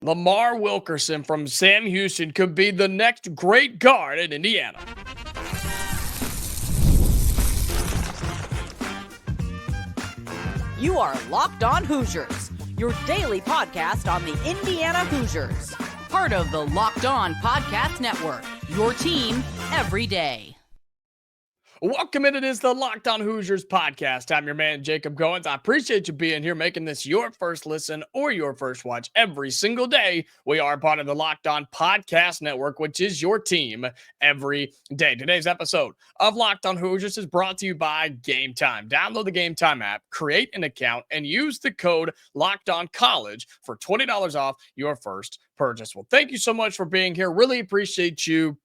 Lamar Wilkerson from Sam Houston could be the next great guard in Indiana. You are Locked On Hoosiers, your daily podcast on the Indiana Hoosiers. Part of the Locked On Podcast Network, your team every day. Welcome in. It is the Locked On Hoosiers podcast. I'm your man, Jacob Goins. I appreciate you being here, making this your first listen or your first watch every single day. We are part of the Locked On Podcast Network, which is your team every day. Today's episode of Locked On Hoosiers is brought to you by Game Time. Download the Game Time app, create an account, and use the code LOCKEDONCollege for $20 off your first purchase. Well, thank you so much for being here. Really appreciate you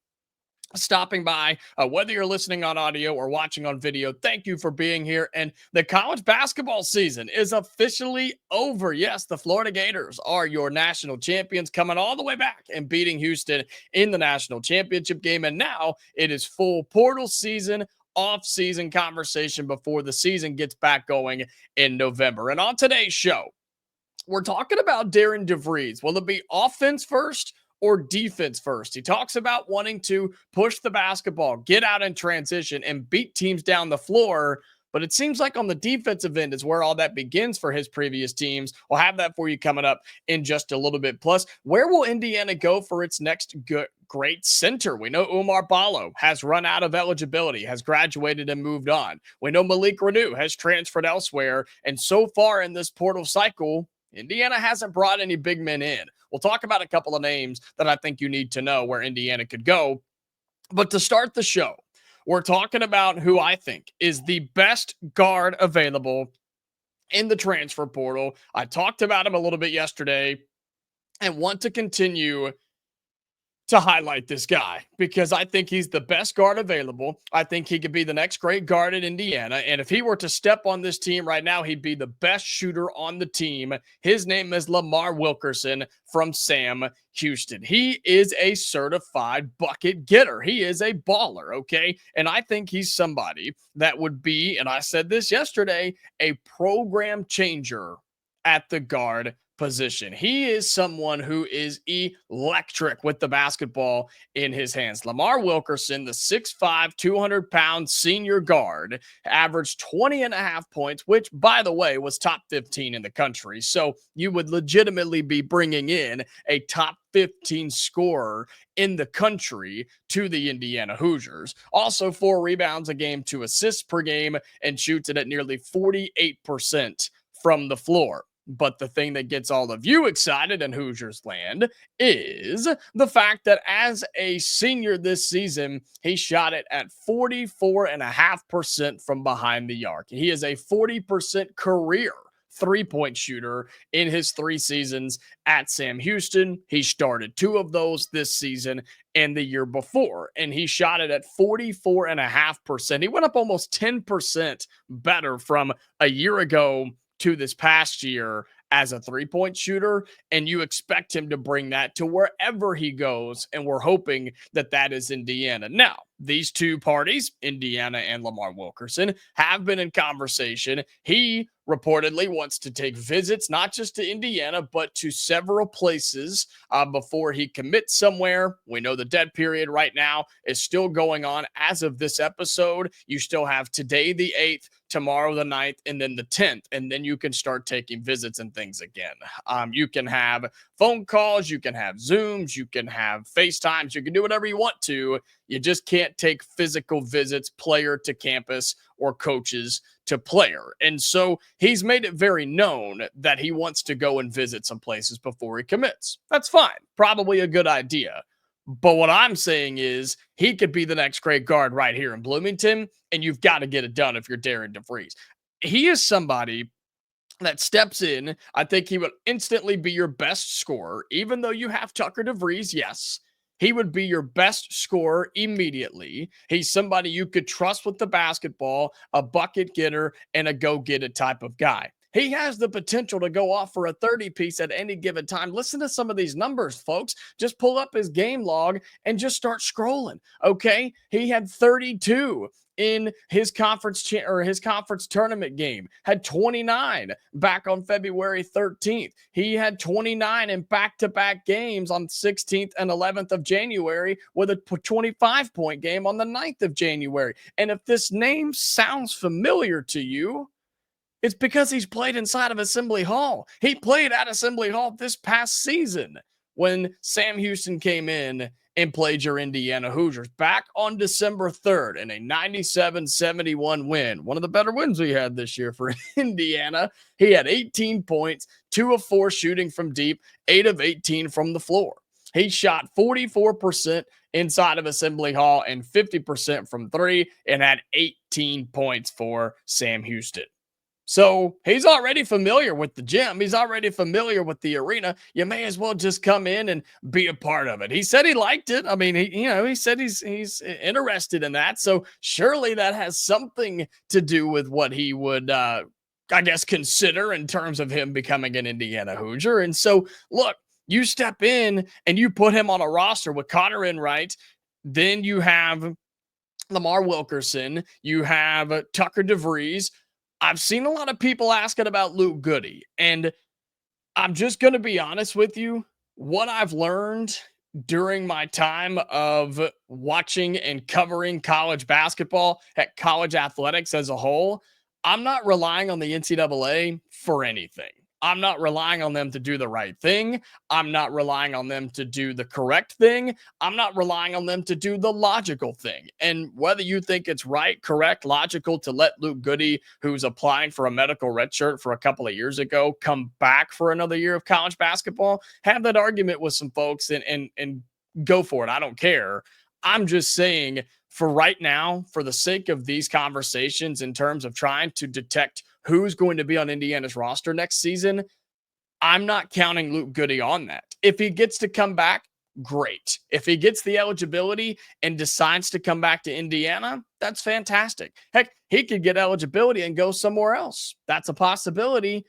stopping by, whether you're listening on audio or watching on video. Thank you for being here. And the college basketball season is officially over. Yes, the Florida Gators are your national champions, coming all the way back and beating Houston in the national championship game. And now it is full portal season, off-season conversation before the season gets back going in November. And on today's show, we're talking about Darian DeVries. Will it be offense first or defense first? He talks about wanting to push the basketball, get out in transition, and beat teams down the floor. But it seems like on the defensive end is where all that begins for his previous teams. We'll have that for you coming up in just a little bit. Plus, where will Indiana go for its next great center? We know Oumar Ballo has run out of eligibility, has graduated and moved on. We know Malik Renew has transferred elsewhere. And so far in this portal cycle, Indiana hasn't brought any big men in. We'll talk about a couple of names that I think you need to know where Indiana could go. But to start the show, we're talking about who I think is the best guard available in the transfer portal. I talked about him a little bit yesterday and want to continue to highlight this guy because I think he's the best guard available. I think he could be the next great guard in Indiana. And if he were to step on this team right now, he'd be the best shooter on the team. His name is Lamar Wilkerson from Sam Houston. He is a certified bucket getter. He is a baller, okay? And I think he's somebody that would be, and I said this yesterday, a program changer at the guard position. He is someone who is electric with the basketball in his hands. Lamar Wilkerson, the 6'5", 200-pound senior guard, averaged 20 and a half points, which, by the way, was top 15 in the country. So you would legitimately be bringing in a top 15 scorer in the country to the Indiana Hoosiers. Also 4 rebounds a game, 2 assists per game, and shoots it at nearly 48% from the floor. But the thing that gets all of you excited in Hoosiers land is the fact that as a senior this season, he shot it at 44.5% from behind the arc. He is a 40% career three-point shooter in his 3 seasons at Sam Houston. He started 2 of those this season and the year before, and he shot it at 44.5%. He went up almost 10% better from a year ago to this past year as a three-point shooter, and you expect him to bring that to wherever he goes, and we're hoping that that is Indiana. Now, these two parties, Indiana and Lamar Wilkerson, have been in conversation. He reportedly wants to take visits, not just to Indiana, but to several places before he commits somewhere. We know the dead period right now is still going on as of this episode. You still have today the 8th, tomorrow the 9th, and then the 10th, and then you can start taking visits and things again. You can have phone calls, you can have Zooms, you can have FaceTimes, you can do whatever you want to. You just can't take physical visits, player to campus or coaches to player. And so he's made it very known that he wants to go and visit some places before he commits. That's fine. Probably a good idea. But what I'm saying is he could be the next great guard right here in Bloomington, and you've got to get it done if you're Darian DeVries. He is somebody that steps in. I think he would instantly be your best scorer, even though you have Tucker DeVries, yes. He would be your best scorer immediately. He's somebody you could trust with the basketball, a bucket getter, and a go-get-it type of guy. He has the potential to go off for a 30 piece at any given time. Listen to some of these numbers, folks. Just pull up his game log and just start scrolling. Okay. He had 32 in his his conference tournament game, had 29 back on February 13th. He had 29 in back-to-back games on 16th and 11th of January with a 25-point game on the 9th of January. And if this name sounds familiar to you, it's because he's played inside of Assembly Hall. He played at Assembly Hall this past season when Sam Houston came in and played your Indiana Hoosiers back on December 3rd in a 97-71 win. One of the better wins we had this year for Indiana. He had 18 points, 2 of 4 shooting from deep, 8 of 18 from the floor. He shot 44% inside of Assembly Hall and 50% from 3 and had 18 points for Sam Houston. So he's already familiar with the gym. He's already familiar with the arena. You may as well just come in and be a part of it. He said he liked it. I mean, he said he's interested in that. So surely that has something to do with what he would, I guess, consider in terms of him becoming an Indiana Hoosier. And so, look, you step in and you put him on a roster with Connor Enright. Then you have Lamar Wilkerson. You have Tucker DeVries. I've seen a lot of people asking about Luke Goody, and I'm just going to be honest with you. What I've learned during my time of watching and covering college basketball, at college athletics as a whole, I'm not relying on the NCAA for anything. I'm not relying on them to do the right thing. I'm not relying on them to do the correct thing. I'm not relying on them to do the logical thing. And whether you think it's right, correct, logical to let Luke Goody, who's applying for a medical redshirt for a couple of years ago, come back for another year of college basketball, have that argument with some folks and go for it. I don't care. I'm just saying, for right now, for the sake of these conversations in terms of trying to detect who's going to be on Indiana's roster next season, I'm not counting Luke Goody on that. If he gets to come back, great. If he gets the eligibility and decides to come back to Indiana, that's fantastic. Heck, he could get eligibility and go somewhere else. That's a possibility,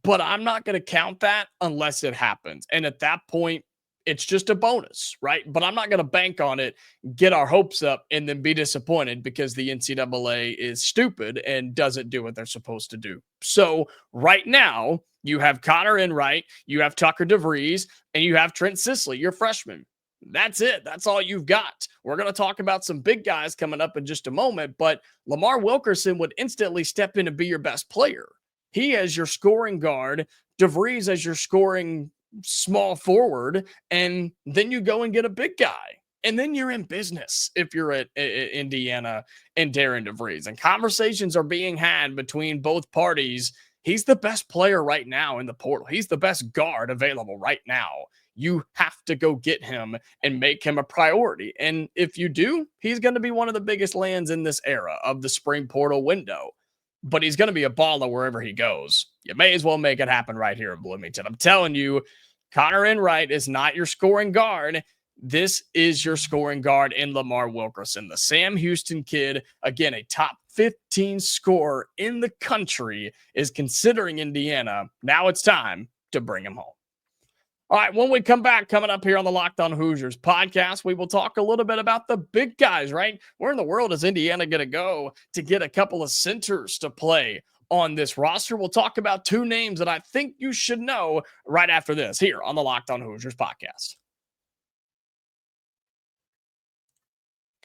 but I'm not going to count that unless it happens. And at that point, it's just a bonus, right? But I'm not going to bank on it, get our hopes up, and then be disappointed because the NCAA is stupid and doesn't do what they're supposed to do. So right now, you have Connor Enright, you have Tucker DeVries, and you have Trent Sisley, your freshman. That's it. That's all you've got. We're going to talk about some big guys coming up in just a moment, but Lamar Wilkerson would instantly step in and be your best player. He as your scoring guard, DeVries as your scoring small forward, and then you go and get a big guy, and then you're in business if you're at Indiana and Darian DeVries. And conversations are being had between both parties. He's the best player right now in the portal. He's the best guard available right now. You have to go get him and make him a priority. And if you do, he's going to be one of the biggest lands in this era of the spring portal window. But he's going to be a baller wherever he goes. You may as well make it happen right here in Bloomington. I'm telling you, Connor Enright is not your scoring guard. This is your scoring guard in Lamar Wilkerson, the Sam Houston kid. Again, a top 15 scorer in the country is considering Indiana. Now it's time to bring him home. All right, when we come back, coming up here on the Locked On Hoosiers podcast, we will talk a little bit about the big guys, right? Where in the world is Indiana going to go to get a couple of centers to play on this roster? We'll talk about 2 names that I think you should know right after this here on the Locked On Hoosiers podcast.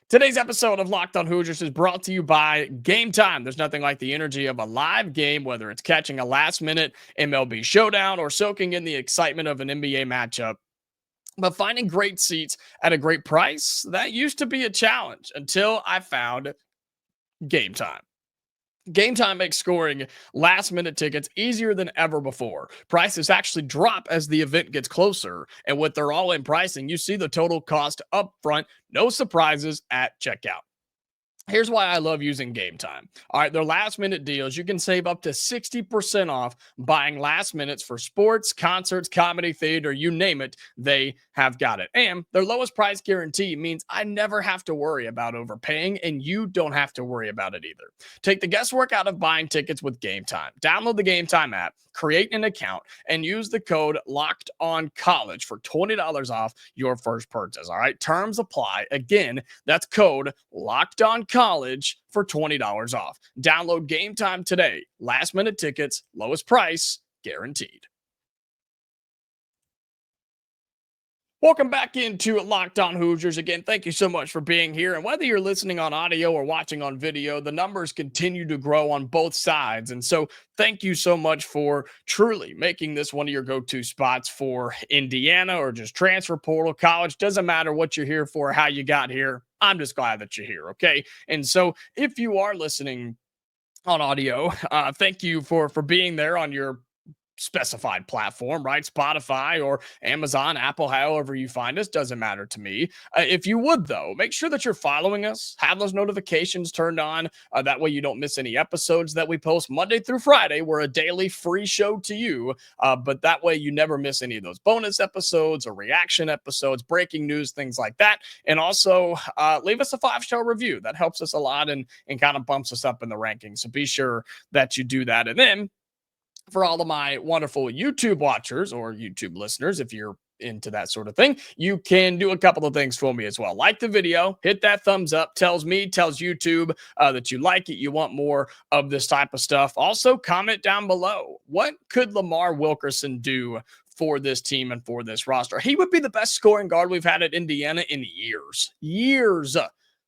Today's episode of Locked On Hoosiers is brought to you by Game Time. There's nothing like the energy of a live game, whether it's catching a last-minute MLB showdown or soaking in the excitement of an NBA matchup. But finding great seats at a great price, that used to be a challenge until I found Game Time. Game Time makes scoring last-minute tickets easier than ever before. Prices actually drop as the event gets closer, and with their all-in pricing, you see the total cost up front, no surprises at checkout. Here's why I love using Game Time. All right, their last minute deals, you can save up to 60% off buying last minutes for sports, concerts, comedy, theater, you name it, they have got it. And their lowest price guarantee means I never have to worry about overpaying, and you don't have to worry about it either. Take the guesswork out of buying tickets with Game Time. Download the Game Time app, create an account, and use the code Locked On College for $20 off your first purchase. All right, terms apply. Again, that's code Locked On College for $20 off. Download Game Time today. Last minute tickets, lowest price guaranteed. Welcome back into Locked On Hoosiers. Again, thank you so much for being here. And whether you're listening on audio or watching on video, the numbers continue to grow on both sides. And so thank you so much for truly making this one of your go-to spots for Indiana or just transfer portal, college. Doesn't matter what you're here for, how you got here. I'm just glad that you're here, okay? And so if you are listening on audio, thank you for being there on your specified platform, right? Spotify or Amazon, Apple, however you find us, doesn't matter to me. If you would, though, make sure that you're following us, have those notifications turned on. That way you don't miss any episodes that we post Monday through Friday. We're a daily free show to you, but that way you never miss any of those bonus episodes or reaction episodes, breaking news, things like that. And also leave us a 5-star review. That helps us a lot and kind of bumps us up in the rankings. So be sure that you do that. And then for all of my wonderful YouTube watchers or YouTube listeners, if you're into that sort of thing, you can do a couple of things for me as well. Like the video, hit that thumbs up, tells YouTube that you like it, you want more of this type of stuff. Also, comment down below, what could Lamar Wilkerson do for this team and for this roster? He would be the best scoring guard we've had at Indiana in years.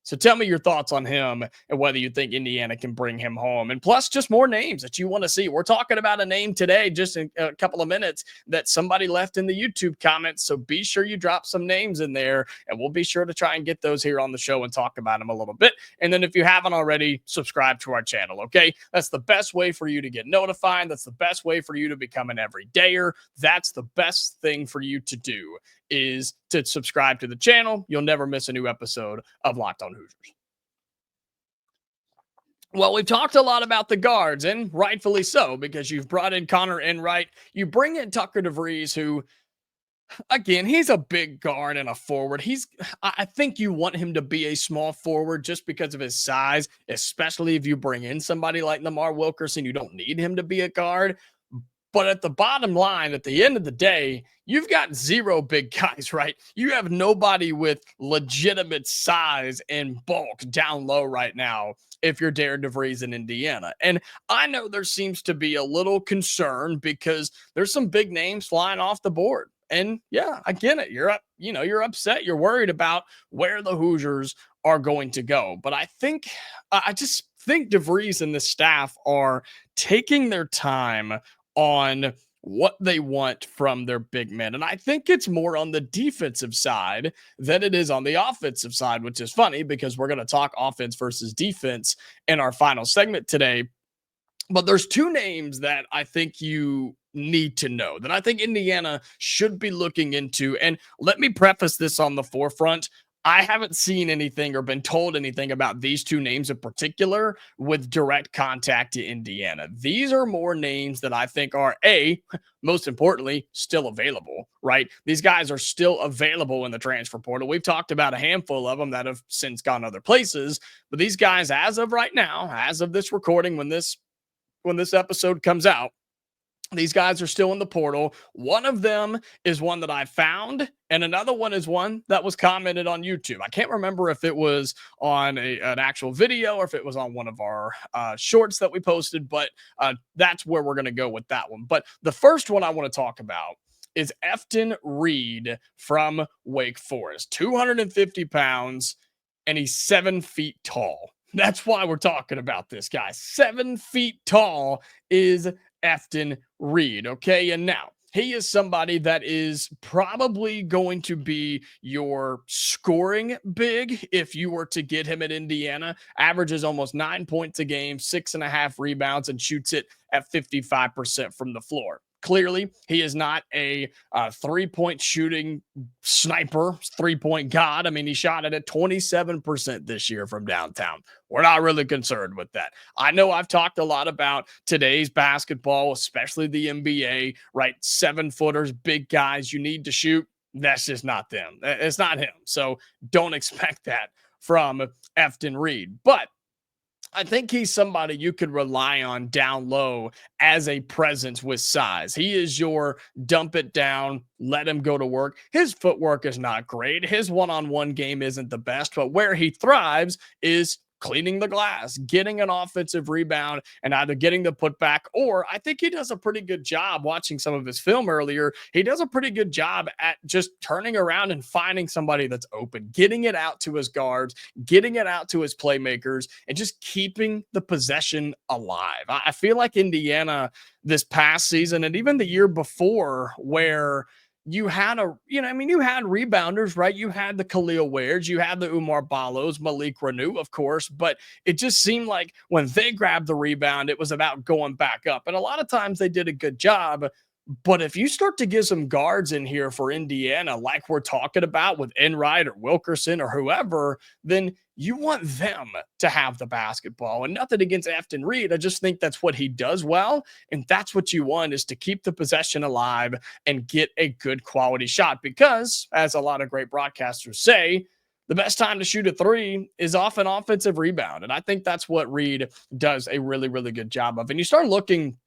So tell me your thoughts on him and whether you think Indiana can bring him home. And plus, just more names that you want to see. We're talking about a name today, just in a couple of minutes, that somebody left in the YouTube comments. So be sure you drop some names in there, and we'll be sure to try and get those here on the show and talk about them a little bit. And then if you haven't already, subscribe to our channel, okay? That's the best way for you to get notified. That's the best way for you to become an everydayer. That's the best thing for you to do, is to subscribe to the channel. You'll never miss a new episode of Locked On Hoosiers. Well, we've talked a lot about the guards, and rightfully so, because you've brought in Connor Enright. You bring in Tucker DeVries, who, again, he's a big guard and a forward. I think you want him to be a small forward just because of his size, especially if you bring in somebody like Lamar Wilkerson. You don't need him to be a guard. But at the bottom line, at the end of the day, you've got zero big guys, right? You have nobody with legitimate size and bulk down low right now if you're Darian DeVries in Indiana. And I know there seems to be a little concern because there's some big names flying off the board. And yeah, I get it. You're upset. You're worried about where the Hoosiers are going to go. But I just think DeVries and the staff are taking their time on what they want from their big men. And I think it's more on the defensive side than it is on the offensive side, which is funny because we're going to talk offense versus defense in our final segment today. But there's two names that I think you need to know, that I think Indiana should be looking into. And let me preface this on the forefront. I haven't seen anything or been told anything about these two names in particular with direct contact to Indiana. These are more names that I think are, most importantly, still available, right? These guys are still available in the transfer portal. We've talked about a handful of them that have since gone other places, but these guys, as of right now, as of this recording, when this episode comes out, these guys are still in the portal. One of them is one that I found, and another one is one that was commented on YouTube. I can't remember if it was on an actual video or if it was on one of our shorts that we posted, but that's where we're going to go with that one. But the first one I want to talk about is Efton Reed from Wake Forest, 250 pounds, and he's 7 feet tall. That's why we're talking about this guy. 7 feet tall is Efton Reed, okay? And now, he is somebody that is probably going to be your scoring big if you were to get him at Indiana. Averages almost 9 points a game, 6.5 rebounds, and shoots it at 55% from the floor. Clearly, he is not a three-point shooting sniper, three-point god. I mean, he shot it at 27% this year from downtown. We're not really concerned with that. I know I've talked a lot about today's basketball, especially the NBA, right? 7-footers, big guys, you need to shoot. That's just not them. It's not him. So don't expect that from Efton Reed. But I think he's somebody you could rely on down low as a presence with size. He is your dump it down, let him go to work. His footwork is not great. His one-on-one game isn't the best, but where he thrives is cleaning the glass, getting an offensive rebound, and either getting the putback, or I think he does a pretty good job watching some of his film earlier. He does a pretty good job at just turning around and finding somebody that's open, getting it out to his guards, getting it out to his playmakers, and just keeping the possession alive. I feel like Indiana this past season and even the year before, where you had you had rebounders, right? You had the Khalil Wares, you had the Umar Balos, Malik Renew, of course, but it just seemed like when they grabbed the rebound, it was about going back up. And a lot of times they did a good job. But if you start to get some guards in here for Indiana, like we're talking about with Enright or Wilkerson or whoever, then you want them to have the basketball. And nothing against Efton Reed. I just think that's what he does well. And that's what you want, is to keep the possession alive and get a good quality shot. Because, as a lot of great broadcasters say, the best time to shoot a three is off an offensive rebound. And I think that's what Reed does a really, really good job of. And you start looking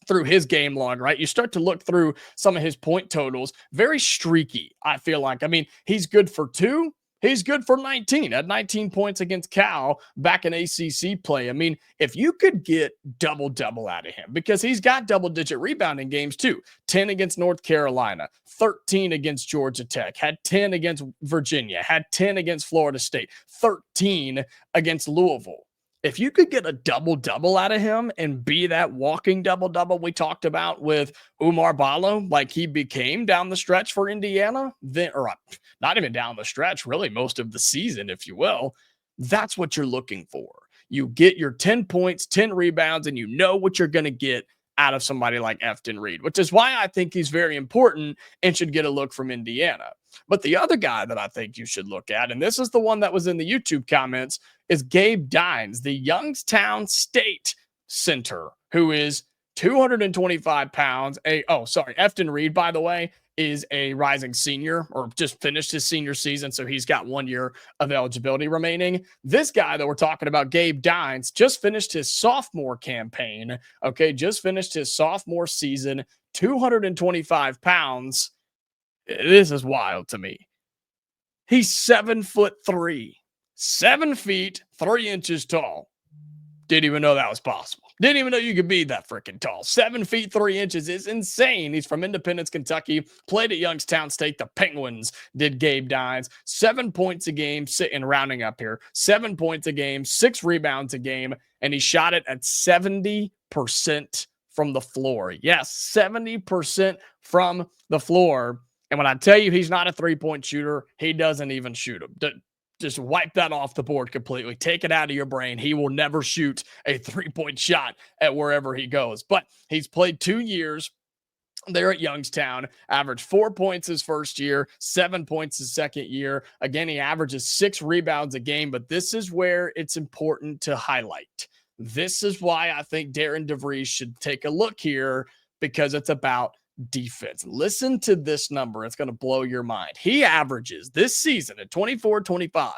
through his game log, right? You start to look through some of his point totals, very streaky, I feel like. I mean, he's good for 2. He's good for 19 at 19 points against Cal back in ACC play. I mean, if you could get double-double out of him, because he's got double-digit rebounding games too. 10 against North Carolina, 13 against Georgia Tech, had 10 against Virginia, had 10 against Florida State, 13 against Louisville. If you could get a double-double out of him and be that walking double-double we talked about with Umar Balo, like he became down the stretch for Indiana, then, or not even down the stretch, really most of the season, if you will, that's what you're looking for. You get your 10 points, 10 rebounds, and you know what you're going to get out of somebody like Efton Reed, which is why I think he's very important and should get a look from Indiana. But the other guy that I think you should look at, and this is the one that was in the YouTube comments, is Gabe Dynes, the Youngstown State center, who is 225 pounds. Efton Reed, by the way, is a rising senior, or just finished his senior season, so he's got 1 year of eligibility remaining. This guy that we're talking about, Gabe Dynes, just finished his sophomore campaign, just finished his sophomore season, 225 pounds. This is wild to me. He's 7'3", 7 feet, 3 inches tall. Didn't even know that was possible. Didn't even know you could be that freaking tall. 7 feet, 3 inches is insane. He's from Independence, Kentucky, played at Youngstown State. The Penguins did Gabe Dynes. 7 points a game, sitting rounding up here. 7 points a game, 6 rebounds a game, and he shot it at 70% from the floor. Yes, 70% from the floor. And when I tell you he's not a three-point shooter, he doesn't even shoot them. Just wipe that off the board completely. Take it out of your brain. He will never shoot a three-point shot at wherever he goes. But he's played 2 years there at Youngstown, averaged 4 points his first year, 7 points his second year. Again, he averages 6 rebounds a game, but this is where it's important to highlight. This is why I think Darian DeVries should take a look here, because it's about defense. Listen to this number. It's going to blow your mind. He averages this season at 24-25.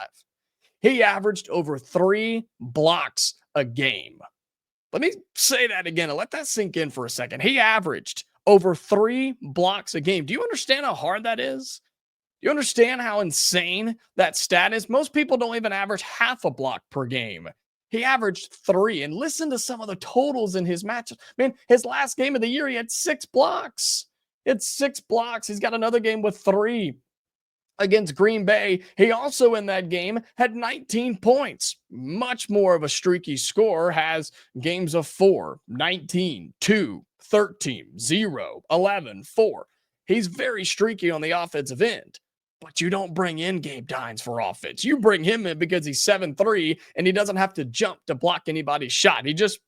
He averaged over 3 blocks a game. Let me say that again and let that sink in for a second. He averaged over 3 blocks a game. Do you understand how hard that is? Do you understand how insane that stat is? Most people don't even average half a block per game. He averaged 3, and listen to some of the totals in his matches. Man, his last game of the year, he had 6 blocks. It's 6 blocks. He's got another game with 3 against Green Bay. He also in that game had 19 points. Much more of a streaky scorer. Has games of 4, 19, 2, 13, 0, 11, 4. He's very streaky on the offensive end. But you don't bring in Gabe Dynes for offense. You bring him in because he's 7'3", and he doesn't have to jump to block anybody's shot. He just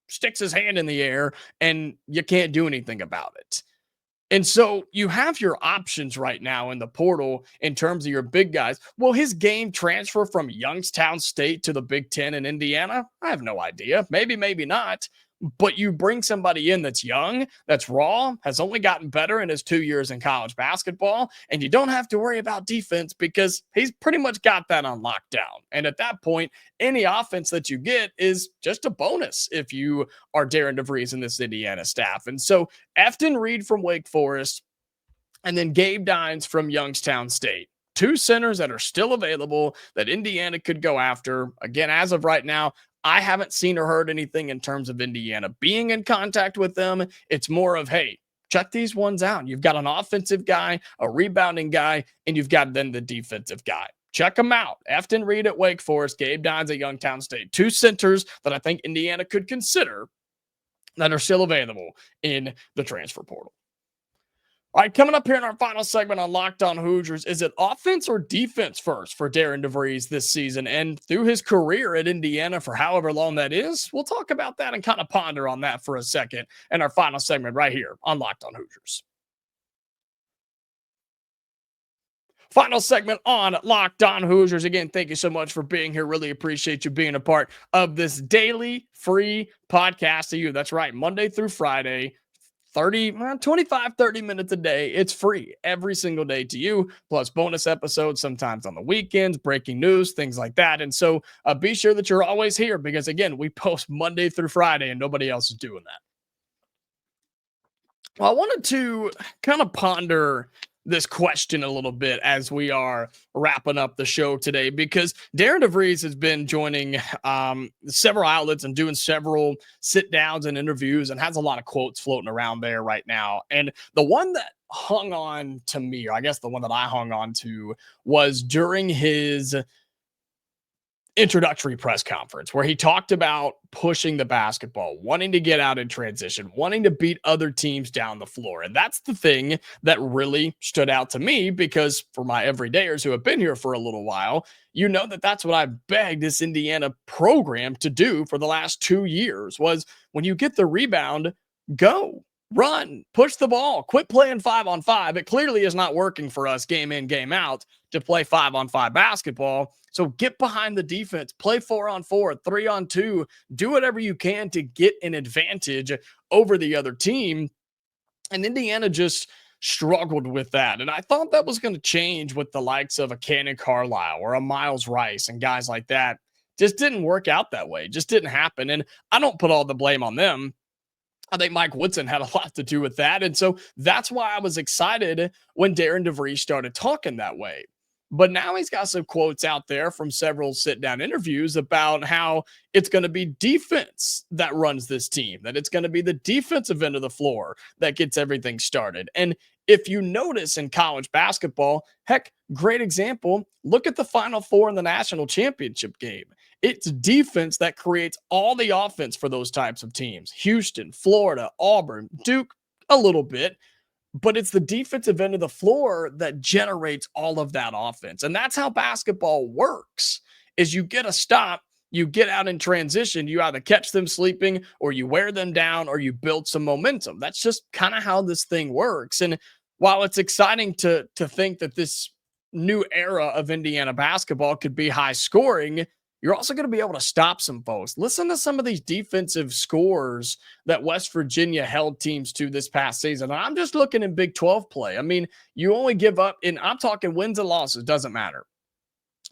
sticks his hand in the air and you can't do anything about it. And so you have your options right now in the portal in terms of your big guys. Will his game transfer from Youngstown State to the Big Ten in Indiana? I have no idea. Maybe, maybe not. But you bring somebody in that's young, that's raw, has only gotten better in his 2 years in college basketball, and you don't have to worry about defense because he's pretty much got that on lockdown. And at that point, any offense that you get is just a bonus if you are Darian DeVries in this Indiana staff. And so Efton Reed from Wake Forest, and then Gabe Dynes from Youngstown State. Two centers that are still available that Indiana could go after. Again, as of right now, I haven't seen or heard anything in terms of Indiana being in contact with them. It's more of, hey, check these ones out. You've got an offensive guy, a rebounding guy, and you've got then the defensive guy. Check them out. Efton Reed at Wake Forest, Gabe Dynes at Youngstown State. Two centers that I think Indiana could consider that are still available in the transfer portal. All right, coming up here in our final segment on Locked On Hoosiers, is it offense or defense first for Darian DeVries this season and through his career at Indiana for however long that is? We'll talk about that and kind of ponder on that for a second in our final segment right here on Locked On Hoosiers. Final segment on Locked On Hoosiers. Again, thank you so much for being here. Really appreciate you being a part of this daily free podcast to you. That's right, Monday through Friday. 30 minutes a day. It's free every single day to you, plus bonus episodes sometimes on the weekends, breaking news, things like that. And so be sure that you're always here because, again, we post Monday through Friday and nobody else is doing that. Well, I wanted to kind of ponder this question a little bit as we are wrapping up the show today, because Darian DeVries has been joining several outlets and doing several sit downs and interviews and has a lot of quotes floating around there right now. And the one that hung on to me, or I guess the one that I hung on to, was during his introductory press conference where he talked about pushing the basketball, wanting to get out in transition, wanting to beat other teams down the floor. And that's the thing that really stood out to me, because for my everydayers who have been here for a little while, you know that that's what I begged this Indiana program to do for the last 2 years was when you get the rebound, go. Run, push the ball, quit playing 5-on-5. It clearly is not working for us game in, game out to play 5-on-5 basketball. So get behind the defense, play 4-on-4, 3-on-2, do whatever you can to get an advantage over the other team. And Indiana just struggled with that. And I thought that was going to change with the likes of a Cannon Carlisle or a Miles Rice and guys like that. Just didn't work out that way. Just didn't happen. And I don't put all the blame on them. I think Mike Woodson had a lot to do with that. And so that's why I was excited when Darian DeVries started talking that way. But now he's got some quotes out there from several sit-down interviews about how it's going to be defense that runs this team, that it's going to be the defensive end of the floor that gets everything started. And if you notice in college basketball, heck, great example, look at the Final Four in the national championship game. It's defense that creates all the offense for those types of teams. Houston, Florida, Auburn, Duke, a little bit. But it's the defensive end of the floor that generates all of that offense. And that's how basketball works, is you get a stop, you get out in transition, you either catch them sleeping or you wear them down or you build some momentum. That's just kind of how this thing works. And while it's exciting to think that this new era of Indiana basketball could be high scoring, you're also going to be able to stop some folks. Listen to some of these defensive scores that West Virginia held teams to this past season. And I'm just looking in Big 12 play. I mean, you only give up, and I'm talking wins and losses, doesn't matter.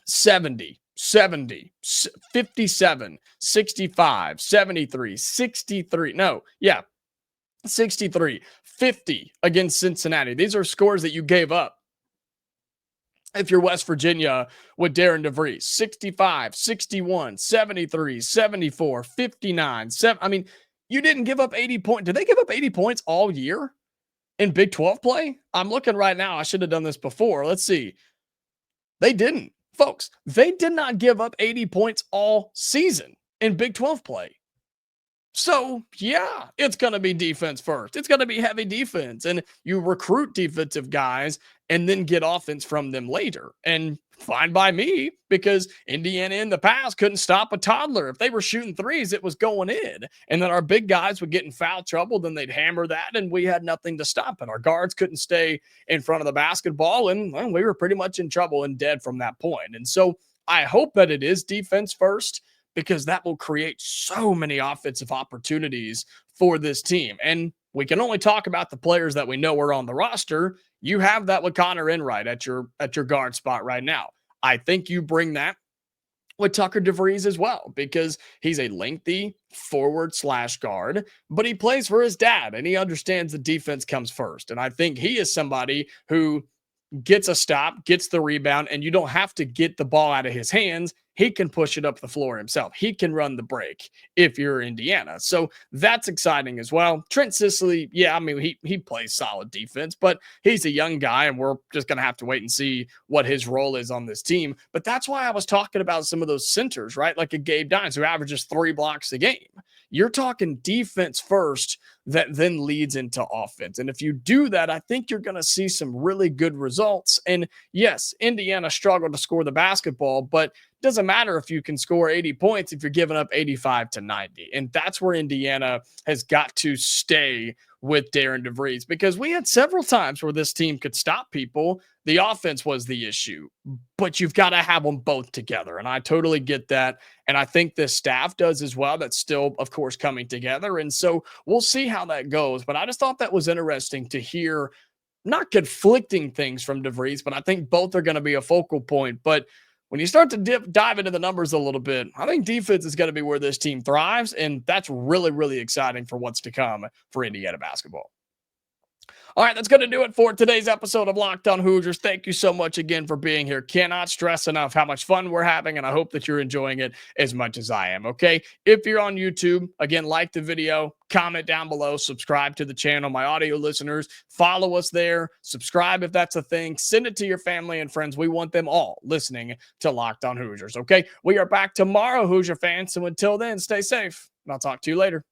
70, 57, 65, 73, 63. No, yeah, 63, 50 against Cincinnati. These are scores that you gave up. If you're West Virginia with Darian DeVries, 65, 61, 73, 74, 59, 7. I mean, you didn't give up 80 points. Did they give up 80 points all year in Big 12 play? I'm looking right now. I should have done this before. Let's see. They didn't. Folks, they did not give up 80 points all season in Big 12 play. So, yeah, it's going to be defense first. It's going to be heavy defense. And you recruit defensive guys and then get offense from them later. And fine by me, because Indiana in the past couldn't stop a toddler. If they were shooting threes, it was going in. And then our big guys would get in foul trouble. Then they'd hammer that, and we had nothing to stop it. Our guards couldn't stay in front of the basketball. And well, we were pretty much in trouble and dead from that point. And so I hope that it is defense first, because that will create so many offensive opportunities for this team. And we can only talk about the players that we know are on the roster. You have that with Connor Enright at your guard spot right now. I think you bring that with Tucker DeVries as well, because he's a lengthy forward / guard, but he plays for his dad and he understands the defense comes first. And I think he is somebody who gets a stop, gets the rebound, and you don't have to get the ball out of his hands. He can push it up the floor himself. He can run the break if you're Indiana. So that's exciting as well. Trent Sicily, yeah, I mean, he plays solid defense, but he's a young guy, and we're just going to have to wait and see what his role is on this team. But that's why I was talking about some of those centers, right? Like a Gabe Dynes who averages 3 blocks a game. You're talking defense first that then leads into offense. And if you do that, I think you're going to see some really good results. And yes, Indiana struggled to score the basketball, but it doesn't matter if you can score 80 points if you're giving up 85 to 90. And that's where Indiana has got to stay with Darian DeVries, because we had several times where this team could stop people. The offense was the issue, but you've got to have them both together. And I totally get that. And I think this staff does as well. That's still, of course, coming together. And so we'll see how that goes. But I just thought that was interesting to hear, not conflicting things from DeVries, but I think both are going to be a focal point. But when you start to dive into the numbers a little bit, I think defense is going to be where this team thrives. And that's really, really exciting for what's to come for Indiana basketball. All right, that's going to do it for today's episode of Locked On Hoosiers. Thank you so much again for being here. Cannot stress enough how much fun we're having, and I hope that you're enjoying it as much as I am, okay? If you're on YouTube, again, like the video, comment down below, subscribe to the channel. My audio listeners, follow us there, subscribe if that's a thing, send it to your family and friends. We want them all listening to Locked On Hoosiers, okay? We are back tomorrow, Hoosier fans, so until then, stay safe, and I'll talk to you later.